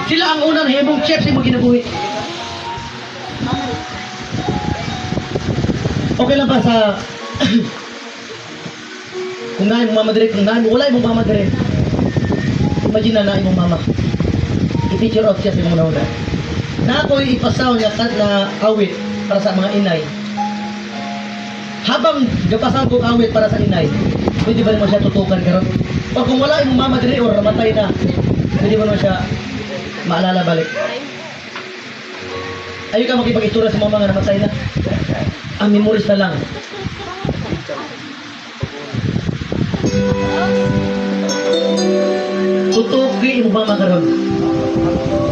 Sila ang unang hibong chef sa mga kinabuhi. Okay lang ba sa kung nahin mong mama direct, kung nahin mo, wala yung mama direct. Imagine na nahin mong mama. I-picture out siya sa mga una. Na ako'y ipasaw niya na awit para sa mga inay. Habang gapasaw kong awit para sa inay, pwede ba naman siya tutukan karon? O kung wala yung mama direct or namatay na, pwede ba naman siya maalala balik? Ayaw ka makipag-itura sa mga namatay na. Ang memories na lang. Tutuki yung mama karon.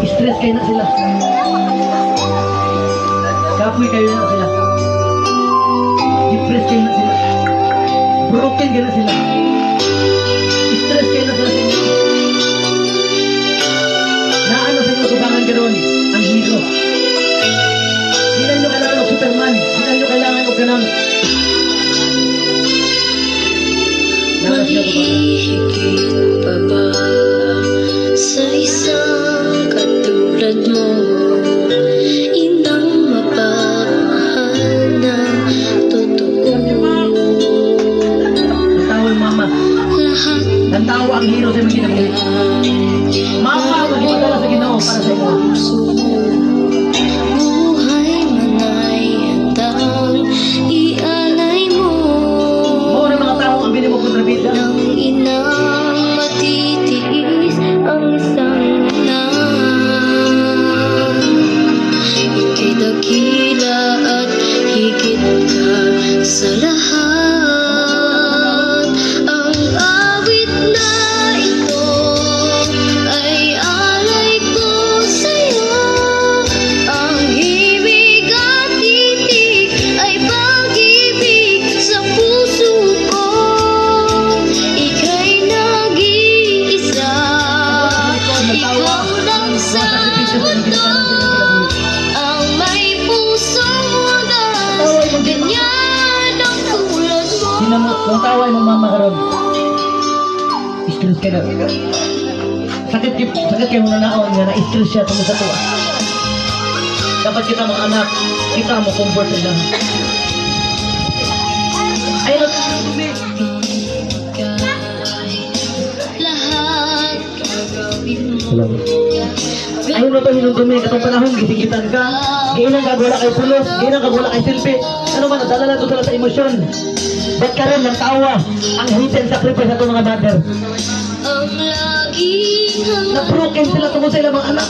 Stress kayo na sila. Kapoy kayo na sila. Depressed kayo na sila. Broken kayo na sila. Stress kayo na sila sa inyo. Naano sa inyo tubangan karon ang hero. Hindi na nyo kailangan ng Superman. Hindi na nyo kailangan ng ganang. Mahihigit pa ba sa isang katulad mo? Inang mapapahal na totoo. Nantawa yung mama. Nantawa ang hero sa mga kinabuhi. Mama, maghipadala sa Ginoo para sa inyo. Buhay man ay handang ialay mo. Mga mga tao ang binili mo kontrabida. Nang inang matitiis ang isang anak. Ika'y dakila at higit ka sa lahat. Ang awit na ito ay alay ko sa'yo. Ang himig at titig ay pag-ibig sa puso ko. Ika'y nag-iisa, ikaw lang sa mundo. Ang may pusong wagas, ganyan ang tulad mo. Kung taway mo mama karon. Stress ka na. Sakit kayo na naon nga na-stress siya tungkol sa tuwa. Dapat kita mga anak, kita mo comfort sila. Ayun, Lahat gagawin mo. ayun na to hinundumi katong panahon, gisigitan ka. Ngayon ang kagwala kay pulos, ngayon ang kagwala kay silpi. Ano man, nadala na to sila sa emosyon. Ba't ka rin ng tawa ang hate and sacrifice na to mga mother? Ang laging Na-broken sila tungkol sa ilang mga anak.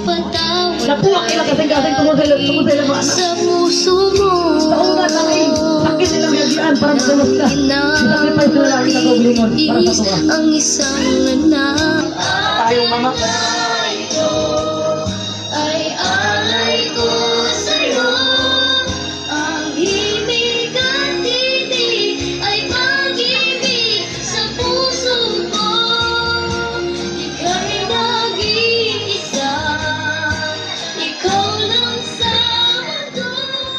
patawad Napuwak ilang kasing-kasing tungkol sa ilang mga anak. sa puso mo. Taong nga namin, sakit nilang yagian para makalas ka. Sacrifice nila lang kita tublingon para sa tuwa. Ang isang anak Tayong mama. ay alay ko sa'yo. Ang himig at titig ay pag-ibig sa puso ko. Ika'y nag-iisa, ikaw lang sa mundo.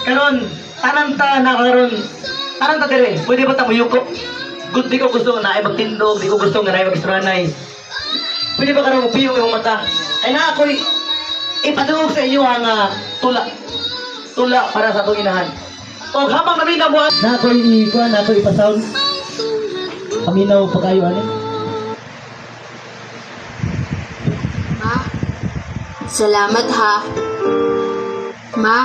Karon, tananta na karon. Tananta dire, pwede ba ta muyuko? Good, di ko gusto na ay magtindog, di ko gusto nga na ay mag-istranay. Pwede ba karon mupiyong yung mata? Ay na ako'y ipadungog sa inyo ang tula. Tula para sa itong inahan. O habang namin nabuhat, na ako'y ikuha, na ako'y ipasound. Paminaw pa kayo, ano? Ma, salamat ha. Ma,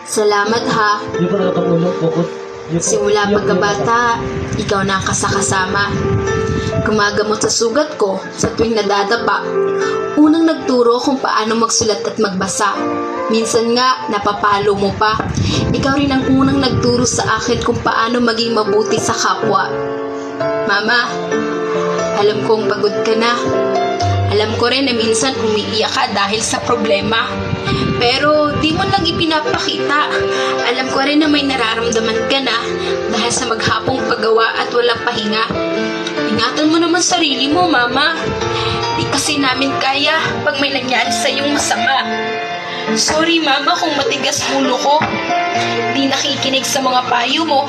salamat ha. Yung ko na itong ulo, focus. Simula pagkabata, ikaw na ang kasakasama. Gumagamot sa sugat ko sa tuwing nadadapa. Unang nagturo kung paano magsulat at magbasa. Minsan nga, napapalo mo pa. Ikaw rin ang unang nagturo sa akin kung paano maging mabuti sa kapwa. Mama, alam kong pagod ka na. Alam ko rin na minsan umiiyak ka dahil sa problema. Pero di mo lang ipinapakita. Alam ko rin na may nararamdaman ka na dahil sa maghapong paggawa at walang pahinga. Ingatan mo naman sarili mo, Mama. Di kasi namin kaya pag may nangyari sa iyong masama. Sorry, Mama, kung matigas ulo ko. Di nakikinig sa mga payo mo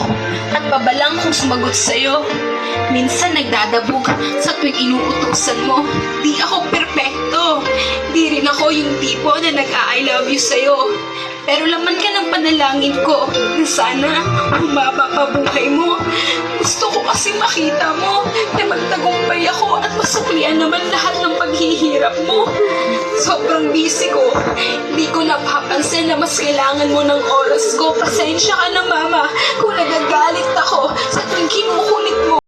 at pabalang kung sumagot sa'yo. Minsan nagdadabog sa tuwing inuutusan mo. Di ako perpekto. Di rin ako yung tipo na nag-I love you sa'yo. Pero laman ka ng panalangin ko na sana humaba pa buhay mo. Gusto ko kasi makita mo na magtagumpay ako at masuklian naman lahat ng paghihirap mo. Sobrang busy ko. Hindi ko napapansin na mas kailangan mo ng oras ko. Pasensya ka na, Mama, kung nagagalit ako sa tuwing kinukulit mo